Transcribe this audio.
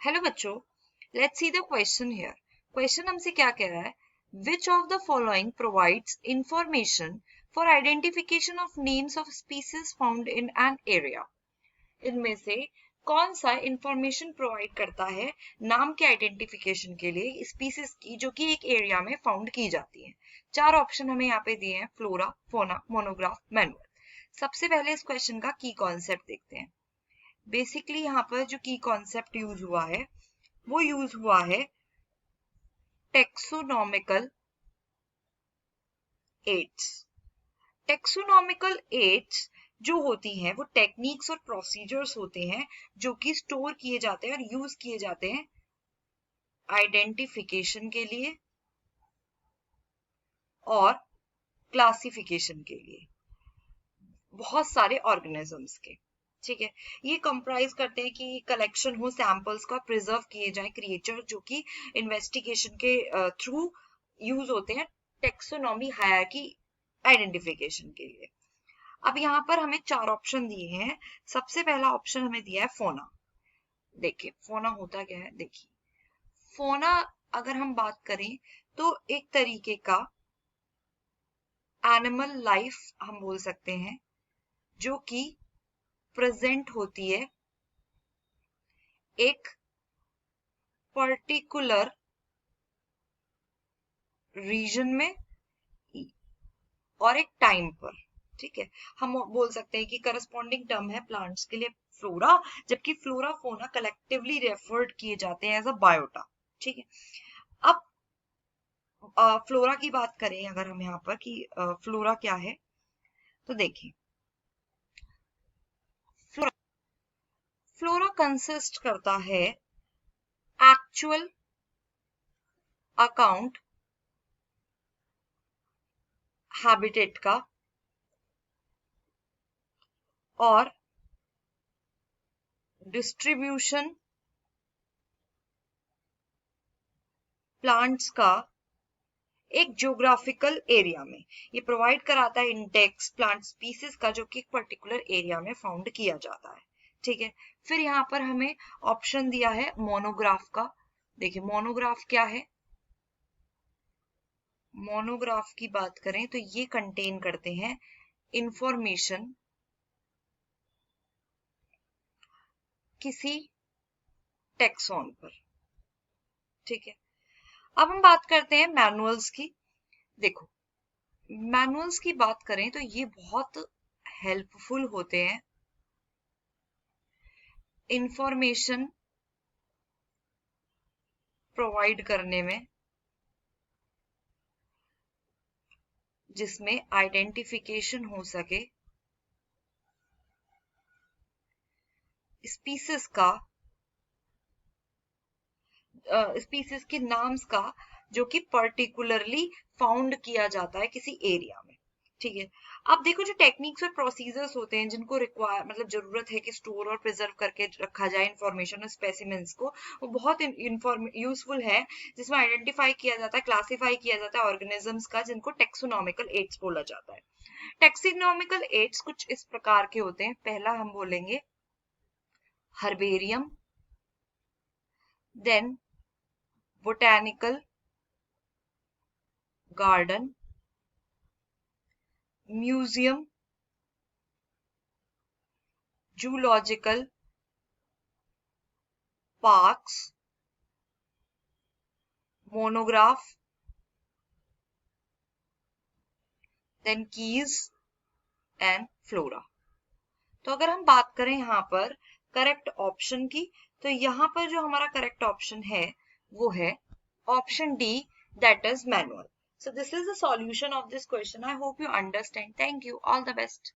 Hello बच्चों, let's see the question here. Question हमसे क्या कह रहा है? Which of the following provides information for identification of names of species found in an area. इनमें से कौन सा इंफॉर्मेशन प्रोवाइड करता है नाम के आइडेंटिफिकेशन के लिए स्पीसीज की जो कि एक एरिया में फाउंड की जाती है? चार ऑप्शन हमें यहाँ पे दिए हैं, फ्लोरा, फोना, मोनोग्राफ, मैनुअल। सबसे पहले इस क्वेश्चन का की कॉन्सेप्ट देखते हैं। बेसिकली यहाँ पर जो की कॉन्सेप्ट यूज हुआ है वो यूज हुआ है टेक्सोनॉमिकल एड्स। टेक्सोनॉमिकल एड्स जो होती हैं वो टेक्निक्स और प्रोसीजर्स होते हैं जो कि स्टोर किए जाते हैं और यूज किए जाते हैं आइडेंटिफिकेशन के लिए और क्लासिफिकेशन के लिए बहुत सारे ऑर्गेनिजम्स के। ठीक है, ये कंप्राइज करते हैं कि कलेक्शन हो सैंपल्स का, प्रिजर्व किए जाए क्रिएचर जो कि इन्वेस्टिगेशन के थ्रू यूज होते हैं टेक्सोनॉमी हायरार्की आइडेंटिफिकेशन के लिए। अब यहाँ पर हमें चार ऑप्शन दिए हैं। सबसे पहला ऑप्शन हमें दिया है फोना। देखिए फोना होता क्या है। देखिए फोना अगर हम बात करें तो एक तरीके का एनिमल लाइफ हम बोल सकते हैं जो कि प्रेजेंट होती है एक पर्टिकुलर रीजन में और एक टाइम पर। ठीक है, हम बोल सकते हैं कि करस्पॉन्डिंग टर्म है प्लांट्स के लिए फ्लोरा, जबकि फ्लोरा फोना कलेक्टिवली रेफर्ड किए जाते हैं एज अ बायोटा। ठीक है, अब फ्लोरा की बात करें अगर हम यहाँ पर कि फ्लोरा क्या है तो देखिए फ्लोरा कंसिस्ट करता है एक्चुअल अकाउंट हैबिटेट का और डिस्ट्रीब्यूशन प्लांट्स का एक ज्योग्राफिकल एरिया में। ये प्रोवाइड कराता है इंडेक्स प्लांट स्पीसीज का जो कि एक पर्टिकुलर एरिया में फाउंड किया जाता है। ठीक है, फिर यहाँ पर हमें ऑप्शन दिया है मोनोग्राफ का। देखिए मोनोग्राफ क्या है। मोनोग्राफ की बात करें तो ये कंटेन करते हैं इंफॉर्मेशन किसी टेक्सॉन पर। ठीक है, अब हम बात करते हैं मैनुअल्स की। देखो मैनुअल्स की बात करें तो ये बहुत हेल्पफुल होते हैं इंफॉर्मेशन प्रोवाइड करने में, जिसमें आइडेंटिफिकेशन हो सके स्पीसीज का, स्पीसीज के नाम्स का जो कि पर्टिकुलरली फाउंड किया जाता है किसी एरिया में। ठीक है, अब देखो जो टेक्निक्स और प्रोसीजर्स होते हैं जिनको रिक्वायर मतलब जरूरत है कि स्टोर और प्रिजर्व करके रखा जाए इंफॉर्मेशन और स्पेसिमेंट्स को, वो बहुत यूजफुल है, जिसमें आइडेंटिफाई किया जाता है, क्लासिफाई किया जाता है ऑर्गेनिजम्स का, जिनको टेक्सोनॉमिकल एड्स बोला जाता है। टेक्सोनॉमिकल एड्स कुछ इस प्रकार के होते हैं। पहला हम बोलेंगे herbarium, then botanical garden, museum, zoological parks, monograph, then keys and flora. तो अगर हम बात करें यहाँ पर करेक्ट ऑप्शन की, तो यहाँ पर जो हमारा करेक्ट ऑप्शन है वो है option D, that is manual. So this is the solution of this question. I hope you understand. Thank you. All the best.